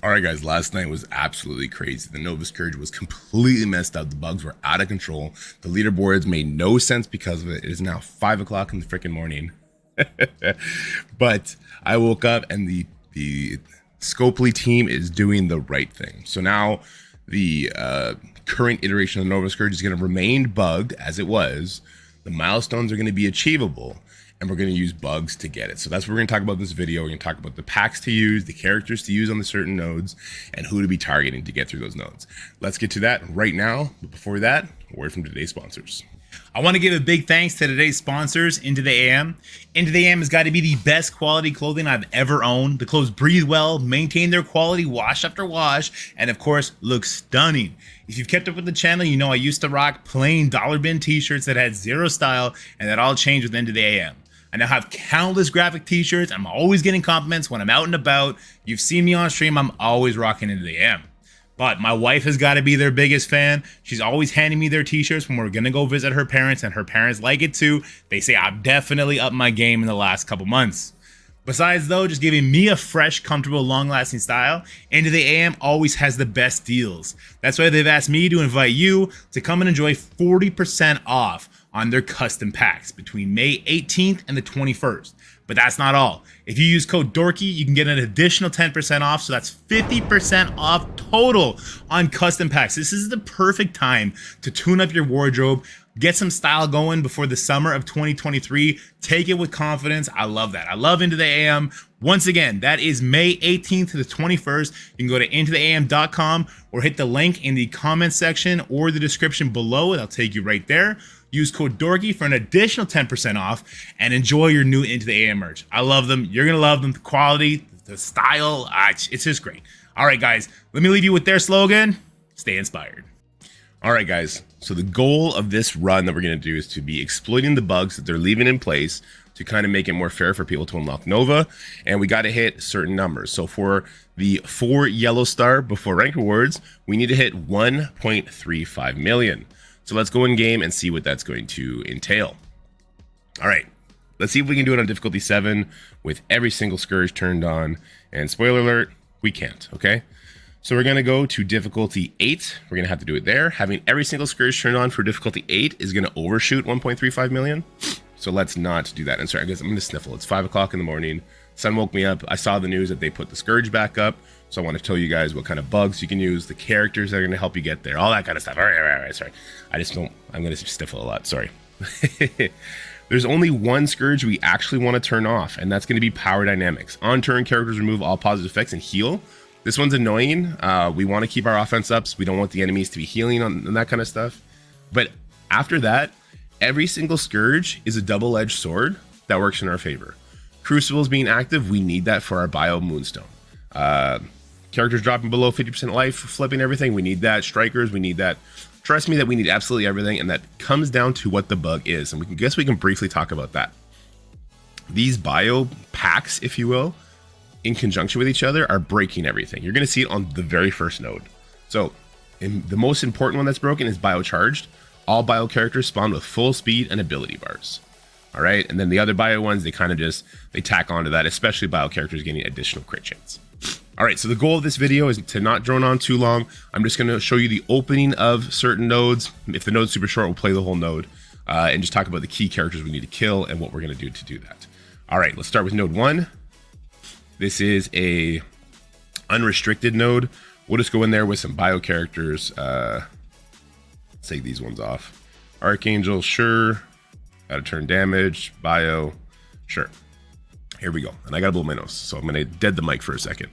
All right, guys, last night was absolutely crazy. The Nova Scourge was completely messed up. The bugs were out of control. The leaderboards made no sense because of it. It is now 5 o'clock in the freaking morning. But I woke up and the Scopely team is doing the right thing. So now the current iteration of the Nova Scourge is going to remain bugged as it was. The milestones are going to be achievable, and we're going to use bugs to get it. So that's what we're going to talk about in this video. We're going to talk about the packs to use, the characters to use on the certain nodes, and who to be targeting to get through those nodes. Let's get to that right now. But before that, a word from today's sponsors. I want to give a big thanks to today's sponsors, Into the AM. Into the AM has got to be the best quality clothing I've ever owned. The clothes breathe well, maintain their quality wash after wash, and of course, look stunning. If you've kept up with the channel, you know I used to rock plain dollar bin t-shirts that had zero style, and that all changed with Into the AM. I now have countless graphic t-shirts. I'm always getting compliments when I'm out and about. You've seen me on stream, I'm always rocking Into the AM. But my wife has got to be their biggest fan. She's always handing me their t-shirts when we're going to go visit her parents, and her parents like it too. They say I've definitely upped my game in the last couple months. Besides though, just giving me a fresh, comfortable, long-lasting style, Into the AM always has the best deals. That's why they've asked me to invite you to come and enjoy 40% off on their custom packs between May 18th and the 21st. But that's not all. If you use code DORKY, you can get an additional 10% off, so that's 50% off total on custom packs. This is the perfect time to tune up your wardrobe, get some style going before the summer of 2023. Take it with confidence. I love that. I love Into the AM. Once again, that is May 18th to the 21st. You can go to intotheam.com or hit the link in the comment section or the description below. It'll take you right there. Use code DORKY for an additional 10% off and enjoy your new Into the AM merch. I love them. You're going to love them. The quality, the style, it's just great. All right, guys, let me leave you with their slogan. Stay inspired. All right, guys. So the goal of this run that we're going to do is to be exploiting the bugs that they're leaving in place to kind of make it more fair for people to unlock Nova. And we got to hit certain numbers. So for the 4 yellow star before rank rewards, we need to hit 1.35 million. So let's go in game and see what that's going to entail. All right, let's see if we can do it on difficulty 7 with every single Scourge turned on. And spoiler alert, we can't, okay? So we're gonna go to difficulty 8. We're gonna have to do it there. Having every single Scourge turned on for difficulty 8 is gonna overshoot 1.35 million. So let's not do that. And sorry, I guess I'm gonna sniffle. It's 5 o'clock in the morning. Sun woke me up. I saw the news that they put the Scourge back up. So I want to tell you guys what kind of bugs you can use, the characters that are going to help you get there, all that kind of stuff. All right, sorry. I'm going to sniffle a lot, sorry. There's only one Scourge we actually want to turn off, and that's going to be Power Dynamics. On turn, characters remove all positive effects and heal. This one's annoying. We want to keep our offense up, so we don't want the enemies to be healing on that kind of stuff. But after that, every single Scourge is a double-edged sword that works in our favor. Crucibles being active, we need that for our Bio Moonstone. Characters dropping below 50% life, flipping everything, we need that. Strikers, we need that. Trust me that we need absolutely everything, and that comes down to what the bug is. And we can briefly talk about that. These bio packs, if you will, in conjunction with each other, are breaking everything. You're going to see it on the very first node. So the most important one that's broken is biocharged. All bio characters spawn with full speed and ability bars. All right, and then the other bio ones, they kind of they tack onto that, especially bio characters getting additional crit chance. All right, so the goal of this video is to not drone on too long. I'm just going to show you the opening of certain nodes. If the node's super short, we'll play the whole node and just talk about the key characters we need to kill and what we're going to do that. All right, let's start with node 1. This is a unrestricted node. We'll just go in there with some bio characters. Let's take these ones off. Archangel, sure. Gotta turn damage, bio, sure. Here we go. And I gotta blow my nose, so I'm gonna dead the mic for a second.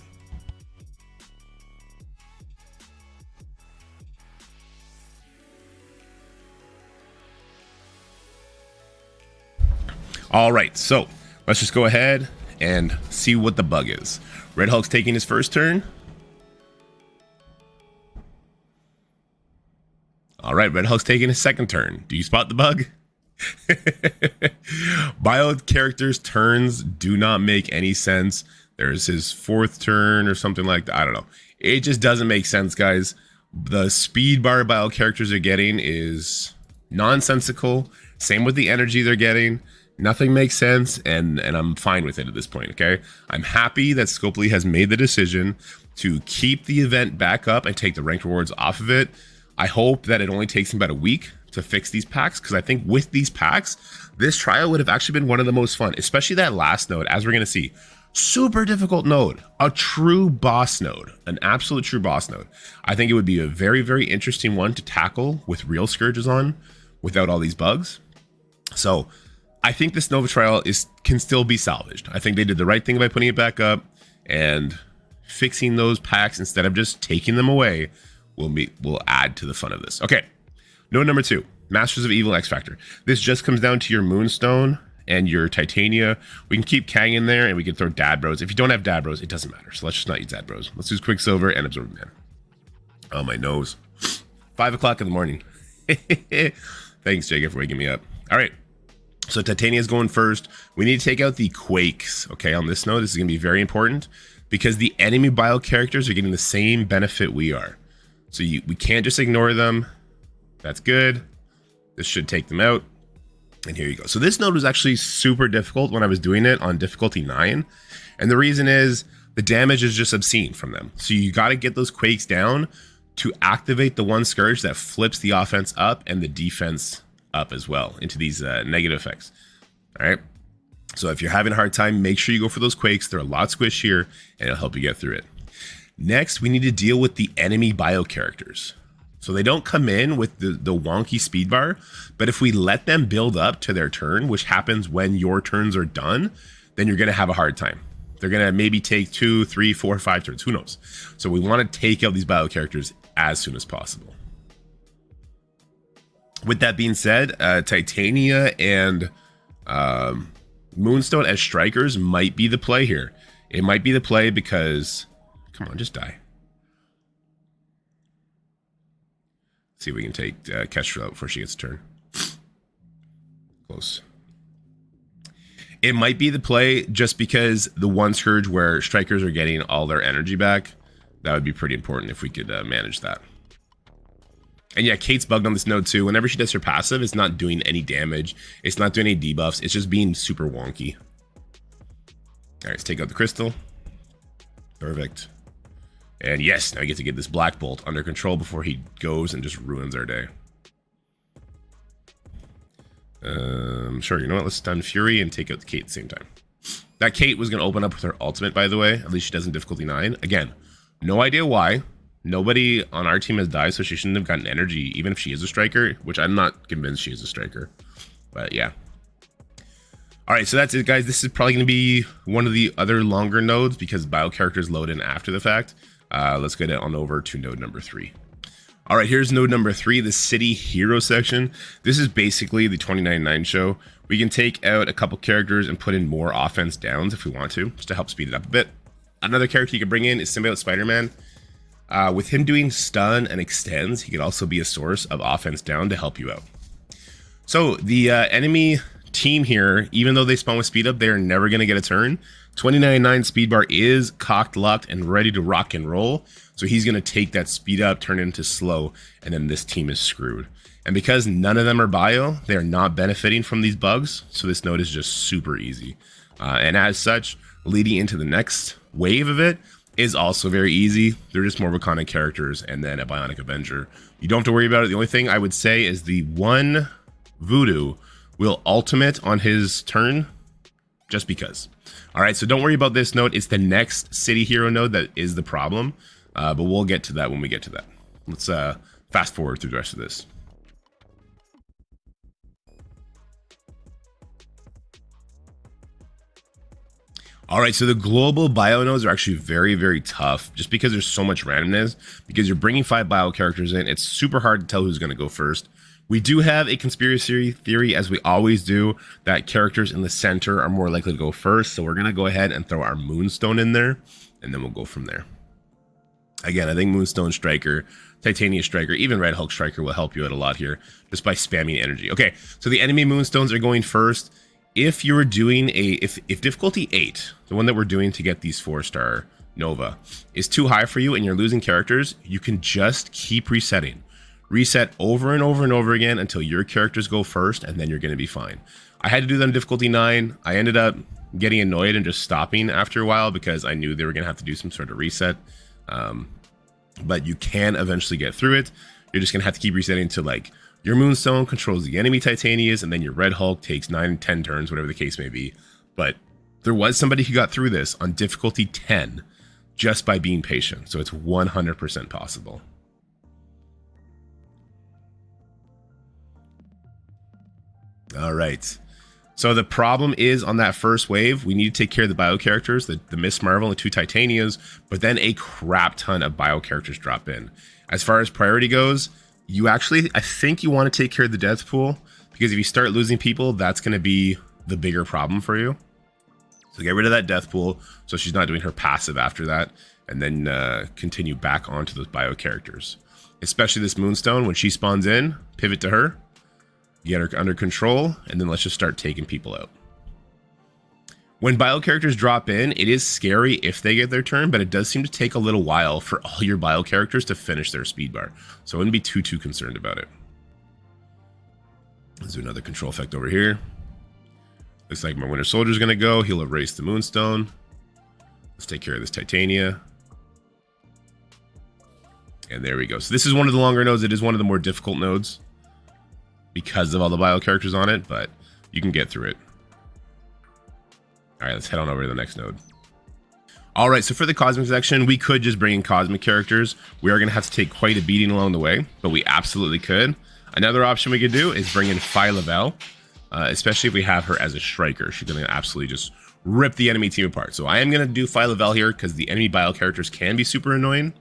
All right, so let's just go ahead and see what the bug is. Red Hulk's taking his first turn. All right, Red Hulk's taking his second turn. Do you spot the bug? Bio characters' turns do not make any sense. There's his fourth turn or something like that. I don't know. It just doesn't make sense, guys. The speed bar bio characters are getting is nonsensical. Same with the energy they're getting. Nothing makes sense, and I'm fine with it at this point, okay? I'm happy that Scopely has made the decision to keep the event back up and take the ranked rewards off of it. I hope that it only takes them about a week to fix these packs, because I think with these packs, this trial would have actually been one of the most fun, especially that last node, as we're going to see. Super difficult node, a true boss node, an absolute true boss node. I think it would be a very, very interesting one to tackle with real Scourges on without all these bugs. So I think this Nova trial can still be salvaged. I think they did the right thing by putting it back up, and fixing those packs instead of just taking them away will add to the fun of this. Okay, node number 2, Masters of Evil X Factor. This just comes down to your Moonstone and your Titania. We can keep Kang in there, and we can throw Dad Bros. If you don't have Dad Bros, it doesn't matter. So let's just not use Dad Bros. Let's use Quicksilver and Absorbing Man. Oh, my nose. 5 o'clock in the morning. Thanks, Jacob, for waking me up. All right. So Titania is going first. We need to take out the Quakes, okay, on this node. This is going to be very important because the enemy bio characters are getting the same benefit we are. So we can't just ignore them. That's good. This should take them out. And here you go. So this node was actually super difficult when I was doing it on difficulty 9. And the reason is the damage is just obscene from them. So you got to get those Quakes down to activate the one Scourge that flips the offense up and the defense up as well into these negative effects. All right. So if you're having a hard time, make sure you go for those Quakes. They're a lot squishier and it'll help you get through it. Next, we need to deal with the enemy bio characters. So they don't come in with the wonky speed bar, but if we let them build up to their turn, which happens when your turns are done, then you're going to have a hard time. They're going to maybe take 2, 3, 4, 5 turns. Who knows? So we want to take out these bio characters as soon as possible. With that being said, Titania and Moonstone as strikers might be the play here. It might be the play because, come on, just die. See if we can take Kestra out before she gets a turn. Close. It might be the play just because the one Scourge where strikers are getting all their energy back, that would be pretty important if we could manage that. And yeah, Kate's bugged on this node too. Whenever she does her passive, it's not doing any damage. It's not doing any debuffs. It's just being super wonky. All right, let's take out the crystal. Perfect. And yes, now we get to get this Black Bolt under control before he goes and just ruins our day. Sure, you know what? Let's stun Fury and take out the Kate at the same time. That Kate was going to open up with her ultimate, by the way. At least she does in difficulty 9. Again, no idea why. Nobody on our team has died, so she shouldn't have gotten energy, even if she is a striker, which I'm not convinced she is a striker. But yeah. All right, so that's it, guys. This is probably going to be one of the other longer nodes because bio characters load in after the fact. Let's get it on over to node number 3. All right, here's node number 3, the city hero section. This is basically the 29.9 show. We can take out a couple characters and put in more offense downs if we want to, just to help speed it up a bit. Another character you can bring in is Symbiote Spider-Man. With him doing stun and extends, he could also be a source of offense down to help you out. So the enemy team here, even though they spawn with speed up, they're never going to get a turn. 29.9 speed bar is cocked, locked, and ready to rock and roll. So he's going to take that speed up, turn it into slow, and then this team is screwed. And because none of them are bio, they are not benefiting from these bugs. So this node is just super easy. And as such, leading into the next wave of it is also very easy. They're just more Wakanda characters and then a Bionic Avenger. You don't have to worry about it. The only thing I would say is the one Voodoo will ultimate on his turn just because. All right, so don't worry about this node. It's the next city hero node that is the problem, but we'll get to that when we get to that. Let's fast forward through the rest of this. All right, so the global bio nodes are actually very, very tough just because there's so much randomness, because you're bringing 5 bio characters in. It's super hard to tell who's going to go first. We do have a conspiracy theory, as we always do, that characters in the center are more likely to go first. So we're going to go ahead and throw our Moonstone in there, and then we'll go from there. Again, I think Moonstone Striker, Titania Striker, even Red Hulk Striker will help you out a lot here just by spamming energy. Okay, so the enemy Moonstones are going first. If you're doing if difficulty 8, the one that we're doing to get these 4-star Nova, is too high for you and you're losing characters, you can just keep resetting. Reset over and over and over again until your characters go first, and then you're going to be fine. I had to do that on difficulty 9. I ended up getting annoyed and just stopping after a while because I knew they were going to have to do some sort of reset. But you can eventually get through it. You're just going to have to keep resetting until like your Moonstone controls the enemy Titanias, and then your Red Hulk takes 9 and 10 turns, whatever the case may be. But there was somebody who got through this on difficulty 10 just by being patient. So it's 100% possible. All right. So the problem is on that first wave, we need to take care of the bio characters, the Miss Marvel and 2 Titanias, but then a crap ton of bio characters drop in. As far as priority goes, you actually, I think you want to take care of the death pool, because if you start losing people, that's going to be the bigger problem for you. So get rid of that death pool so she's not doing her passive after that, and then continue back onto those bio characters. Especially this Moonstone, when she spawns in, pivot to her. Get her under control, and then let's just start taking people out. When bio characters drop in, it is scary if they get their turn, but it does seem to take a little while for all your bio characters to finish their speed bar. So I wouldn't be too concerned about it. Let's do another control effect over here. Looks like my Winter Soldier is going to go. He'll erase the Moonstone. Let's take care of this Titania. And there we go. So this is one of the longer nodes. It is one of the more difficult nodes because of all the bio characters on it, but you can get through it. All right, let's head on over to the next node. All right, so for the cosmic section, we could just bring in cosmic characters. We are going to have to take quite a beating along the way, but we absolutely could. Another option we could do is bring in Phyla-Vell, especially if we have her as a striker. She's going to absolutely just rip the enemy team apart. So I am going to do Phyla-Vell here because the enemy bio characters can be super annoying.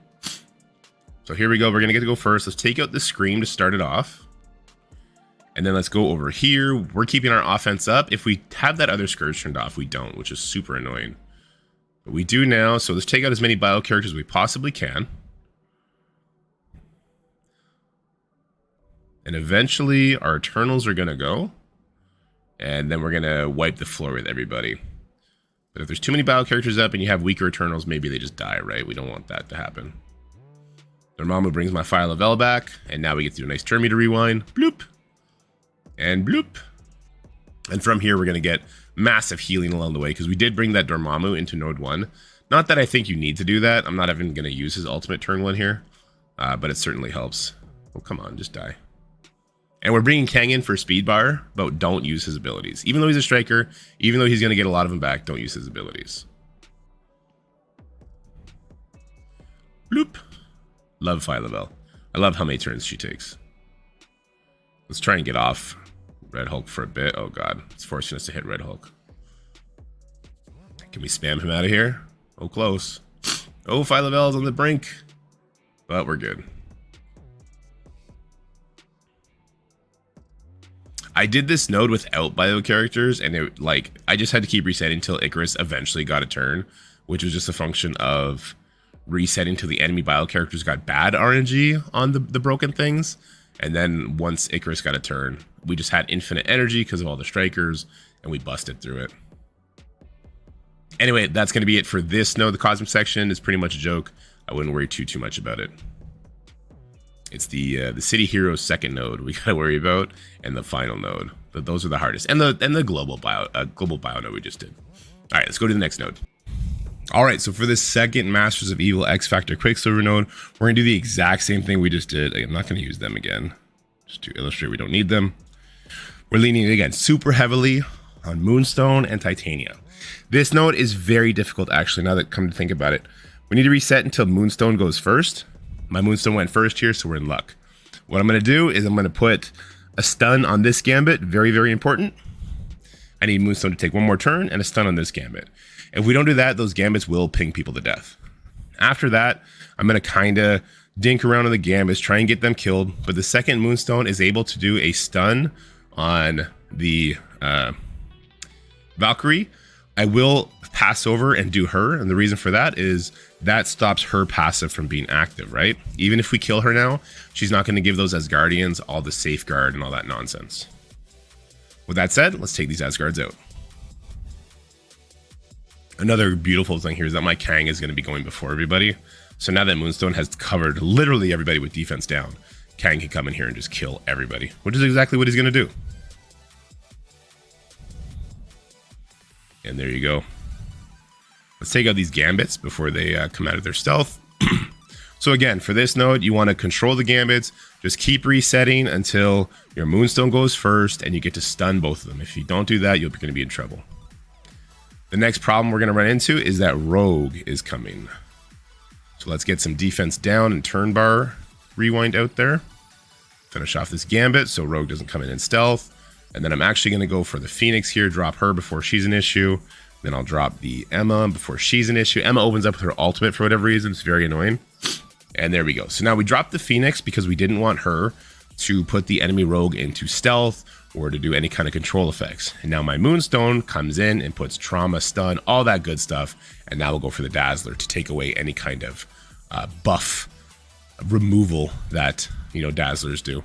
So here we go. We're going to get to go first. Let's take out the Scream to start it off. And then let's go over here. We're keeping our offense up. If we have that other Scourge turned off, we don't, which is super annoying. But we do now. So let's take out as many bio characters as we possibly can. And eventually our Eternals are going to go. And then we're going to wipe the floor with everybody. But if there's too many bio characters up and you have weaker Eternals, maybe they just die, right? We don't want that to happen. Dormammu brings my Phyla-Vell back. And now we get to do a nice turn meter rewind. Bloop. And bloop. And from here, we're going to get massive healing along the way because we did bring that Dormammu into node 1. Not that I think you need to do that. I'm not even going to use his ultimate turn 1 here, but it certainly helps. Oh, come on, just die. And we're bringing Kang in for speed bar, but don't use his abilities. Even though he's a striker, even though he's going to get a lot of them back, don't use his abilities. Bloop. Love Phyla-Vell. I love how many turns she takes. Let's try and get off Red Hulk for a bit. Oh god, it's forcing us to hit Red Hulk. Can we spam him out of here? Oh, close. Oh, Phyla-Vell's on the brink. But we're good. I did this node without bio characters, and it I just had to keep resetting until Icarus eventually got a turn, which was just a function of resetting till the enemy bio characters got bad RNG on the broken things. And then once Icarus got a turn, we just had infinite energy because of all the strikers, and we busted through it. Anyway, that's going to be it for this node. The cosmic section is pretty much a joke. I wouldn't worry too much about it. It's the City Heroes second node we got to worry about, and the final node. Those are the hardest, and the global bio node we just did. All right, let's go to the next node. All right, so for this second Masters of Evil X Factor Quicksilver node, we're going to do the exact same thing we just did. I'm not going to use them again, just to illustrate we don't need them. We're leaning, again, super heavily on Moonstone and Titania. This node is very difficult, actually, now that I come to think about it. We need to reset until Moonstone goes first. My Moonstone went first here, so we're in luck. What I'm going to do is I'm going to put a stun on this Gambit, very important. I need Moonstone to take one more turn and a stun on this Gambit. If we don't do that, those Gambits will ping people to death. After that, I'm going to kind of dink around on the Gambits, try and get them killed. But the second Moonstone is able to do a stun on the Valkyrie, I will pass over and do her. And the reason for that is that stops her passive from being active, right? Even if we kill her now, she's not going to give those Asgardians all the safeguard and all that nonsense. With that said, let's take these Asgards out. Another beautiful thing here is that my Kang is going to be going before everybody. So now that Moonstone has covered literally everybody with defense down, Kang can come in here and just kill everybody, which is exactly what he's going to do. And there you go. Let's take out these Gambits before they come out of their stealth. So again, for this node, you want to control the Gambits. Just keep resetting until your Moonstone goes first and you get to stun both of them. If you don't do that, you're going to be in trouble. The next problem we're going to run into is that Rogue is coming. So let's get some defense down and turn bar rewind out there. Finish off this Gambit so Rogue doesn't come in stealth. And then I'm actually going to go for the Phoenix here, drop her before she's an issue. Then I'll drop the Emma before she's an issue. Emma opens up with her ultimate for whatever reason. It's very annoying. And there we go. So now we dropped the Phoenix because we didn't want her to put the enemy Rogue into stealth or to do any kind of control effects. And now my Moonstone comes in and puts trauma, stun, all that good stuff. And now we'll go for the Dazzler to take away any kind of buff removal that, you know, Dazzlers do.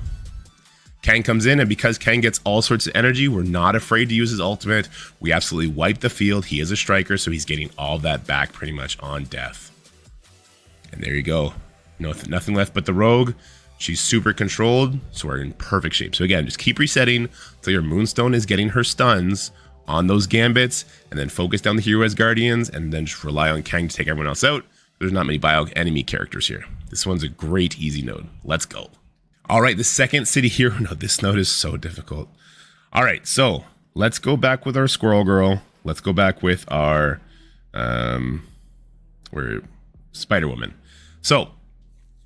Kang comes in, and because Kang gets all sorts of energy, we're not afraid to use his ultimate. We absolutely wipe the field. He is a striker, so he's getting all that back pretty much on death. And there you go. Nothing left but the Rogue. She's super controlled, so we're in perfect shape. So again, just keep resetting until your Moonstone is getting her stuns on those Gambits, and then focus down the hero as Guardians, and then just rely on Kang to take everyone else out. There's not many bio enemy characters here. This one's a great easy node. Let's go. All right, the second city hero node. This node is so difficult. All right, so let's go back with our Squirrel Girl. Let's go back with our Spider Woman. So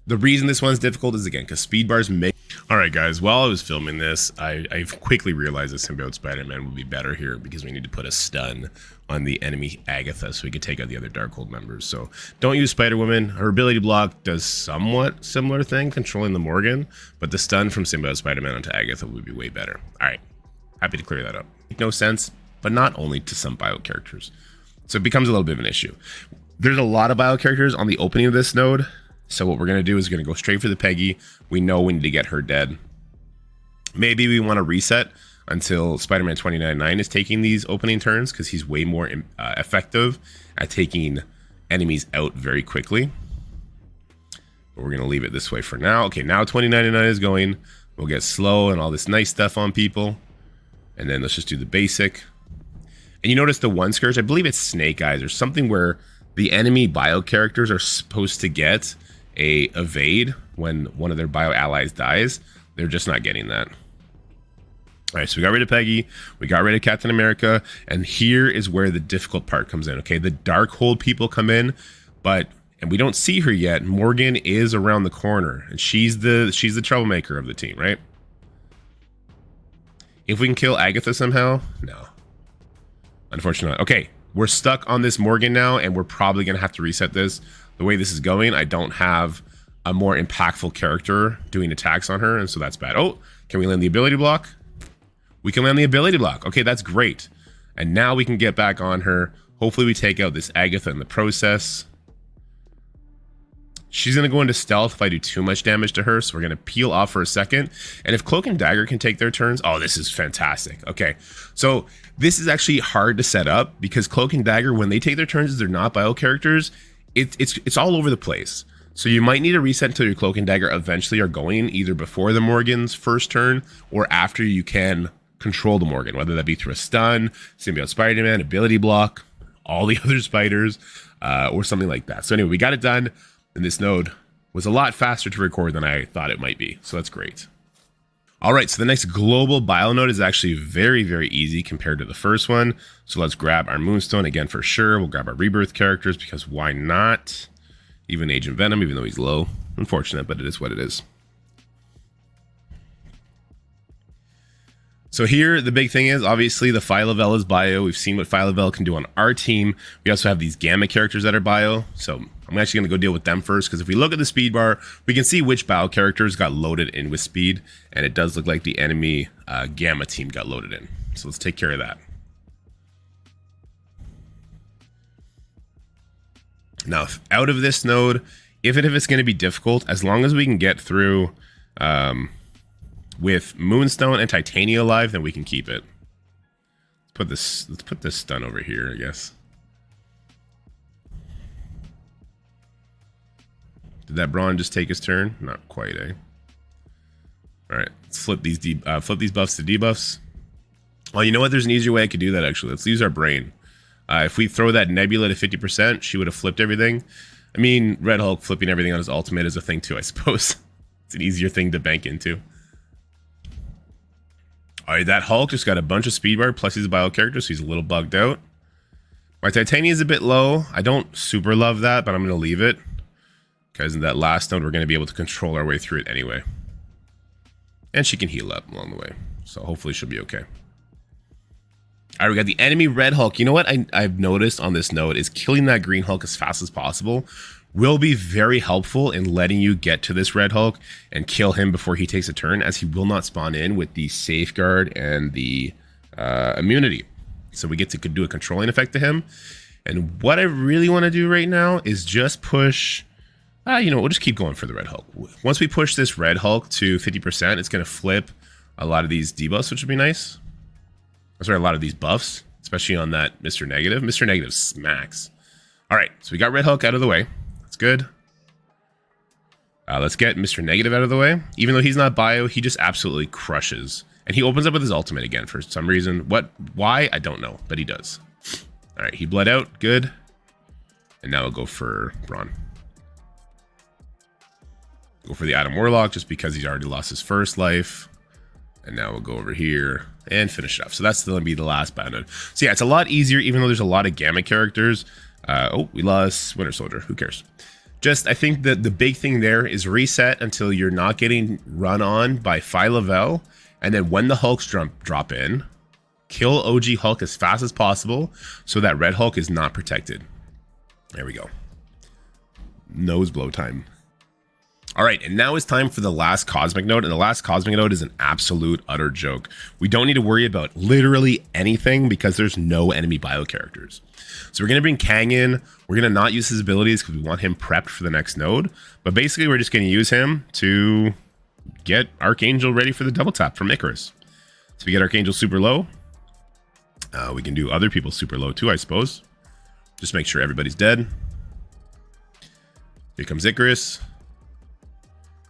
the reason this one's difficult is, again, because speed bars make... All right, guys, while I was filming this, I quickly realized that Symbiote Spider-Man would be better here because we need to put a stun on the enemy Agatha so we can take out the other Darkhold members. So don't use Spider-Woman. Her ability block does somewhat similar thing, controlling the Morgan, but the stun from Symbiote Spider-Man onto Agatha would be way better. All right, happy to clear that up. Make no sense, but not only to some bio characters. So it becomes a little bit of an issue. There's a lot of bio characters on the opening of this node. So what we're going to do is we're going to go straight for the Peggy. We know we need to get her dead. Maybe we want to reset until Spider-Man 2099 is taking these opening turns because he's way more effective at taking enemies out very quickly. But we're going to leave it this way for now. Okay, now 2099 is going. We'll get slow and all this nice stuff on people. And then let's just do the basic. And you notice the one Scourge, I believe it's Snake Eyes or something where the enemy bio characters are supposed to get a evade when one of their bio allies dies. They're just not getting that. All right, so we got rid of Peggy, we got rid of Captain America, and here is where the difficult part comes in. Okay, the Darkhold people come in, and we don't see her yet. Morgan is around the corner, and she's the troublemaker of the team, right? If we can kill Agatha somehow, no, unfortunately not. Okay, we're stuck on this Morgan now, and we're probably gonna have to reset this. The way this is going, I don't have a more impactful character doing attacks on her, and so that's bad. Oh, can we land the ability block? We can land the ability block. Okay, that's great. And now we can get back on her. Hopefully we take out this Agatha in the process. She's going to go into stealth if I do too much damage to her, so we're going to peel off for a second. And if Cloak and Dagger can take their turns, oh, this is fantastic. Okay, so this is actually hard to set up because Cloak and Dagger, when they take their turns, they're not bio characters. It's all over the place. So you might need to reset until your Cloak and Dagger eventually are going, either before the Morgan's first turn or after you can control the Morgan, whether that be through a stun, Symbiote Spider-Man, ability block, all the other spiders, or something like that. So anyway, we got it done, and this node was a lot faster to record than I thought it might be. So that's great. All right, so the next global bio node is actually very, very easy compared to the first one. So let's grab our Moonstone again for sure. We'll grab our Rebirth characters because why not? Even Agent Venom, even though he's low. Unfortunate, but it is what it is. So here, the big thing is, obviously, the Phyla-Vell is bio. We've seen what Phyla-Vell can do on our team. We also have these Gamma characters that are bio. So I'm actually going to go deal with them first, because if we look at the speed bar, we can see which bio characters got loaded in with speed. And it does look like the enemy Gamma team got loaded in. So let's take care of that. Now, out of this node, if it's going to be difficult, as long as we can get through with Moonstone and Titania alive, then we can keep it. Let's put this stun over here, I guess. Did that Brawn just take his turn? Not quite, eh? All right, let's flip these buffs to debuffs. Well, you know what? There's an easier way I could do that, actually. Let's use our brain. If we throw that Nebula to 50%, she would have flipped everything. I mean, Red Hulk flipping everything on his ultimate is a thing too, I suppose. It's an easier thing to bank into. All right, that Hulk just got a bunch of speed bar, plus he's a bio character, so he's a little bugged out. My Titania is a bit low. I don't super love that, but I'm going to leave it. Because in that last node, we're going to be able to control our way through it anyway. And she can heal up along the way. So hopefully she'll be okay. All right, we got the enemy Red Hulk. You know what I've noticed on this node is killing that Green Hulk as fast as possible will be very helpful in letting you get to this Red Hulk and kill him before he takes a turn, as he will not spawn in with the Safeguard and the immunity. So we get to do a controlling effect to him. And what I really want to do right now is just push... you know, we'll just keep going for the Red Hulk. Once we push this Red Hulk to 50%, it's going to flip a lot of these debuffs, which would be nice. Sorry, a lot of these buffs, especially on that Mr. Negative. Mr. Negative smacks. All right, so we got Red Hulk out of the way. That's good. Let's get Mr. Negative out of the way. Even though he's not bio, he just absolutely crushes. And he opens up with his ultimate again for some reason. Why? I don't know, but he does. All right, he bled out. Good. And now we'll go for Braun. Go for the Adam Warlock just because he's already lost his first life. And now we'll go over here and finish it off. So that's going to be the last bio node. So yeah, it's a lot easier, even though there's a lot of Gambit characters. Oh, we lost Winter Soldier. Who cares? Just, I think that the big thing there is reset until you're not getting run on by Phyla-Vell. And then when the Hulks drop in, kill OG Hulk as fast as possible so that Red Hulk is not protected. There we go. Nose blow time. All right, and now it's time for the last Cosmic Node, and the last Cosmic Node is an absolute utter joke. We don't need to worry about literally anything because there's no enemy bio characters. So we're going to bring Kang in. We're going to not use his abilities because we want him prepped for the next node. But basically, we're just going to use him to get Archangel ready for the double tap from Icarus. So we get Archangel super low. We can do other people super low too, I suppose. Just make sure everybody's dead. Here comes Icarus.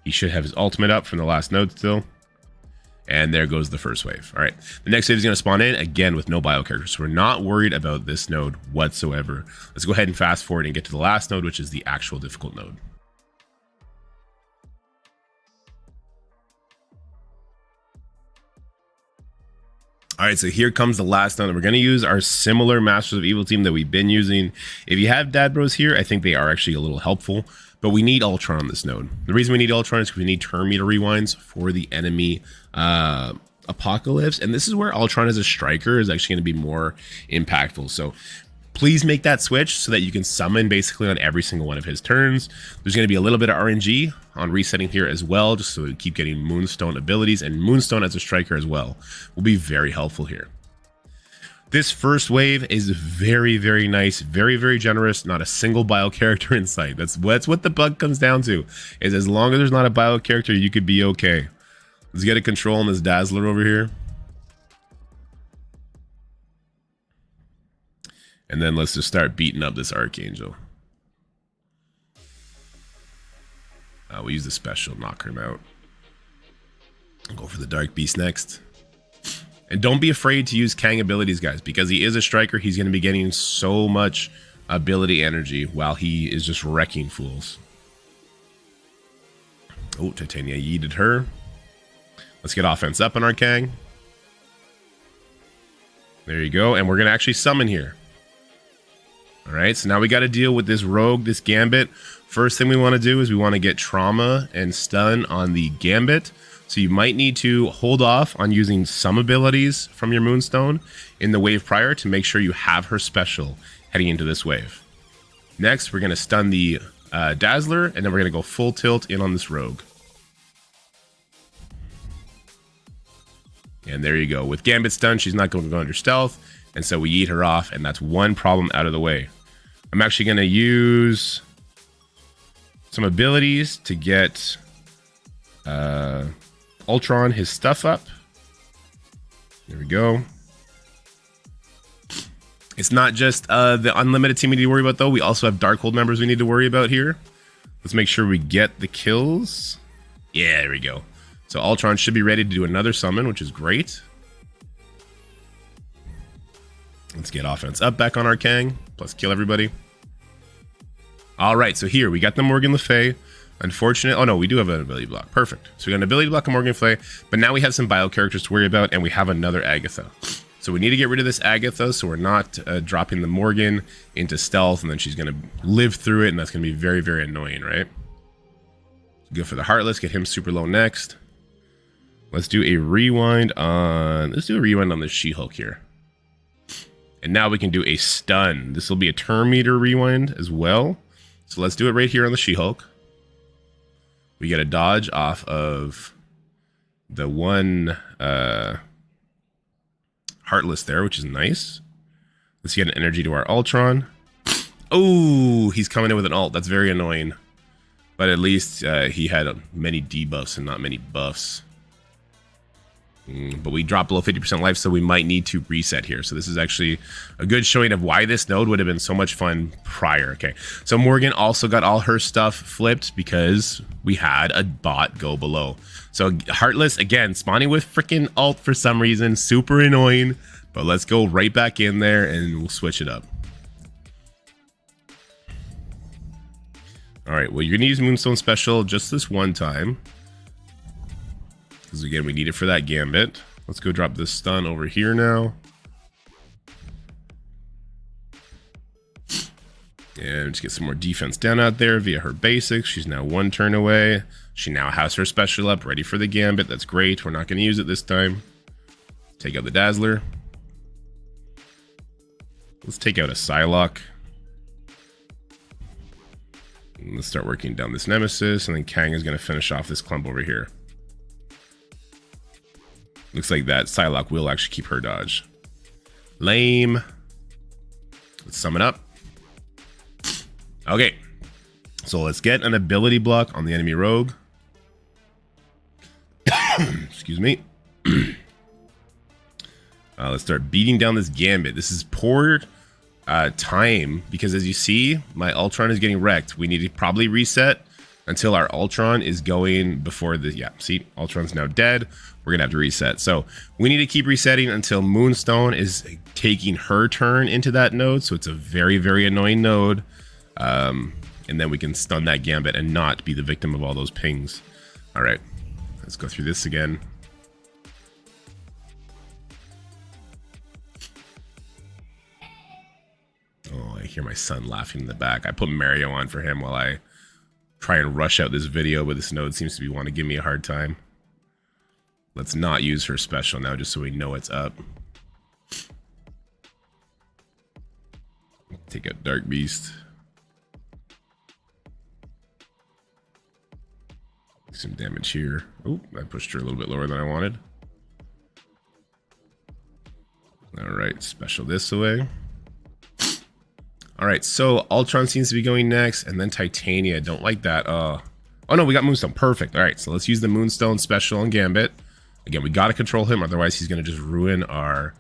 He should have his ultimate up from the last node still. And there goes the first wave. All right. The next wave is going to spawn in again with no bio characters. So we're not worried about this node whatsoever. Let's go ahead and fast forward and get to the last node, which is the actual difficult node. All right, so here comes the last node. We're going to use our similar Masters of Evil team that we've been using. If you have Dad Bros here, I think they are actually a little helpful. But we need Ultron on this node. The reason we need Ultron is because we need turn meter rewinds for the enemy Apocalypse. And this is where Ultron as a striker is actually going to be more impactful. So please make that switch so that you can summon basically on every single one of his turns. There's going to be a little bit of RNG on resetting here as well, just so we keep getting Moonstone abilities. And Moonstone as a striker as well will be very helpful here. This first wave is very, very nice, very, very generous. Not a single bio character in sight. That's what the bug comes down to, is as long as there's not a bio character, you could be okay. Let's get a control on this Dazzler over here. And then let's just start beating up this Archangel. We'll use the special, knock him out. I'll go for the Dark Beast next. And don't be afraid to use Kang abilities, guys, because he is a striker. He's going to be getting so much ability energy while he is just wrecking fools. Oh, Titania yeeted her. Let's get offense up on our Kang. There you go. And we're going to actually summon here. All right, so now we got to deal with this rogue, this Gambit. First thing we want to do is we want to get trauma and stun on the Gambit. So you might need to hold off on using some abilities from your Moonstone in the wave prior to make sure you have her special heading into this wave. Next, we're going to stun the Dazzler, and then we're going to go full tilt in on this rogue. And there you go. With Gambit stun, she's not going to go under stealth, and so we eat her off, and that's one problem out of the way. I'm actually going to use some abilities to get Ultron his stuff up. There we go. It's not just the unlimited team we need to worry about, though. We also have Darkhold members we need to worry about here. Let's make sure we get the kills. Yeah, there we go. So Ultron should be ready to do another summon, which is great. Let's get offense up back on our Kang. Plus kill everybody. All right, so here we got the Morgan Le Fay. Unfortunate. Oh no, we do have an ability block. Perfect. So we got an ability block on Morgan Le Fay, but now we have some bio characters to worry about, and we have another Agatha. So we need to get rid of this Agatha, so we're not dropping the Morgan into stealth, and then she's going to live through it, and that's going to be very, very annoying, right? Go for the Heartless, get him super low next. Let's do a rewind on... Let's do a rewind on the She-Hulk here. And now we can do a stun. This will be a turn meter rewind as well. So let's do it right here on the She-Hulk. We get a dodge off of the one Heartless there, which is nice. Let's get an energy to our Ultron. Oh, he's coming in with an ult. That's very annoying. But at least he had many debuffs and not many buffs. But we dropped below 50% life, so we might need to reset here. So this is actually a good showing of why this node would have been so much fun prior. Okay, so Morgan also got all her stuff flipped because we had a bot go below. So Heartless, again, spawning with freaking ult for some reason. Super annoying. But let's go right back in there and we'll switch it up. All right, well, you're going to use Moonstone Special just this one time. Because again, we need it for that Gambit. Let's go drop this stun over here now. And just get some more defense down out there via her basics. She's now one turn away. She now has her special up, ready for the Gambit. That's great. We're not going to use it this time. Take out the Dazzler. Let's take out a Psylocke. And let's start working down this Nemesis. And then Kang is going to finish off this clump over here. Looks like that Psylocke will actually keep her dodge. Lame. Let's sum it up. Okay. So let's get an ability block on the enemy rogue. Excuse me. Let's start beating down this Gambit. This is poor time because as you see, my Ultron is getting wrecked. We need to probably reset until our Ultron is going before the... Yeah, see, Ultron's now dead. We're going to have to reset. So we need to keep resetting until Moonstone is taking her turn into that node. So it's a very, very annoying node. And then we can stun that Gambit and not be the victim of all those pings. All right, let's go through this again. Oh, I hear my son laughing in the back. I put Mario on for him while I try and rush out this video, but this node seems to be wanting to give me a hard time. Let's not use her special now, just so we know it's up. Take out Dark Beast. Some damage here. Oh, I pushed her a little bit lower than I wanted. All right, special this away. All right, so Ultron seems to be going next, and then Titania. Don't like that. Oh no, we got Moonstone. Perfect. All right, so let's use the Moonstone special on Gambit. Again, we got to control him, otherwise he's going to just ruin our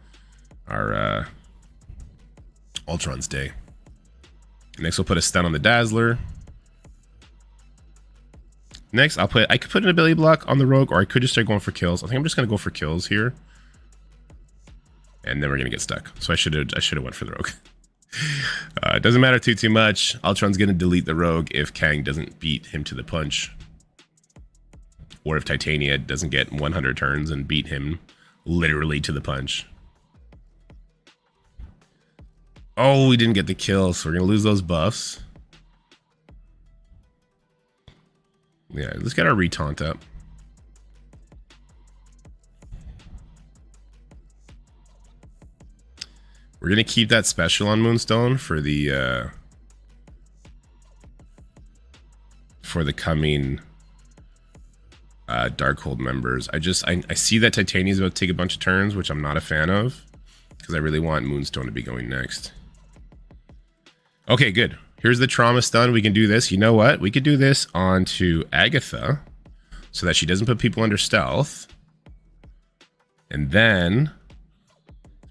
Ultron's day. Next, we'll put a stun on the Dazzler. Next, I could put an ability block on the Rogue, or I could just start going for kills. I think I'm just going to go for kills here. And then we're going to get stuck. So I should have went for the Rogue. It doesn't matter too much. Ultron's going to delete the Rogue if Kang doesn't beat him to the punch. Or if Titania doesn't get 100 turns and beat him literally to the punch. Oh, we didn't get the kill, so we're going to lose those buffs. Yeah, let's get our retaunt up. We're going to keep that special on Moonstone for the coming Darkhold members. I see that Titania's about to take a bunch of turns, which I'm not a fan of, because I really want Moonstone to be going next. Okay, good. Here's the trauma stun. We can do this. You know what? We could do this onto Agatha so that she doesn't put people under stealth. And then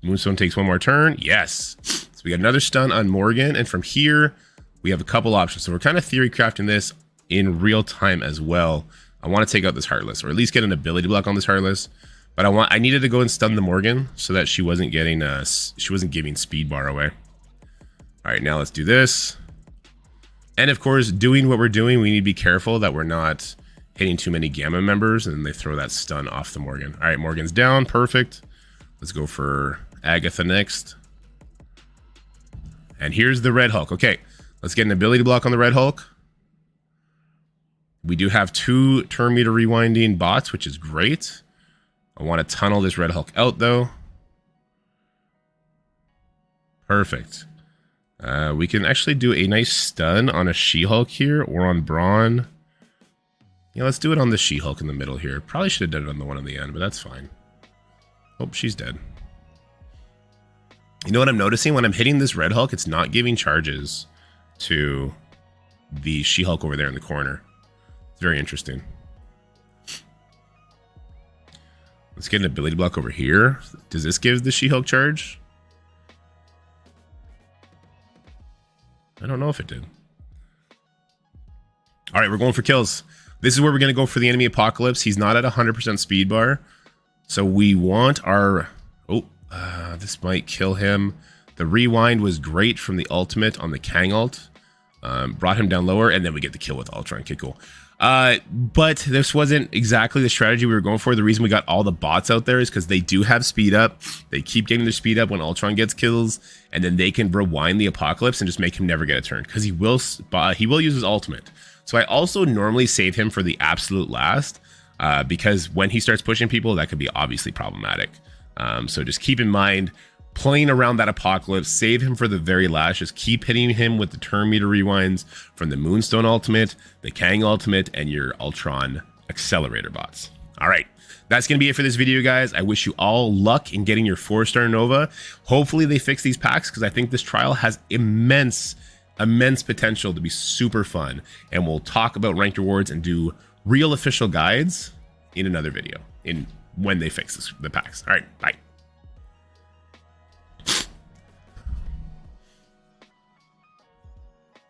Moonstone takes one more turn. Yes. So we got another stun on Morgan. And from here, we have a couple options. So we're kind of theory crafting this in real time as well. I want to take out this Heartless, or at least get an ability block on this Heartless. But I needed to go and stun the Morgan so that she wasn't getting giving speed bar away. All right, now let's do this. And of course, doing what we're doing, we need to be careful that we're not hitting too many Gamma members and they throw that stun off the Morgan. All right, Morgan's down, perfect. Let's go for Agatha next. And here's the Red Hulk. Okay, let's get an ability block on the Red Hulk. We do have 2 turn meter rewinding bots, which is great. I want to tunnel this Red Hulk out though. Perfect. We can actually do a nice stun on a She-Hulk here or on Brawn. Yeah, let's do it on the She-Hulk in the middle here. Probably should have done it on the one on the end, but that's fine. Oh, she's dead. You know what I'm noticing? When I'm hitting this Red Hulk, it's not giving charges to the She-Hulk over there in the corner. It's very interesting. Let's get an ability block over here. Does this give the She-Hulk charge? I don't know if it did. All right, we're going for kills. This is where we're going to go for the enemy Apocalypse. He's not at 100% speed bar. So we want our... Oh, this might kill him. The rewind was great from the ultimate on the Kang ult. Brought him down lower, and then we get the kill with Ultron. Okay, cool. But this wasn't exactly the strategy we were going for. The reason we got all the bots out there is because they do have speed up. They keep getting their speed up when Ultron gets kills, and then they can rewind the Apocalypse and just make him never get a turn because he will use his ultimate. So I also normally save him for the absolute last because when he starts pushing people, that could be obviously problematic. So just keep in mind, playing around that Apocalypse, save him for the very last. Just keep hitting him with the turn meter rewinds from the Moonstone ultimate, the Kang ultimate, and your Ultron accelerator bots. All right, that's going to be it for this video, guys. I wish you all luck in getting your 4-star Nova. Hopefully they fix these packs because I think this trial has immense potential to be super fun. And we'll talk about ranked rewards and do real official guides in another video when they fix the packs. All right, bye.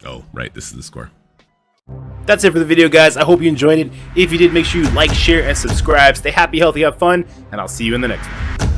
Oh, right, this is the score. That's it for the video, guys. I hope you enjoyed it. If you did, make sure you like, share, and subscribe. Stay happy, healthy, have fun, and I'll see you in the next one.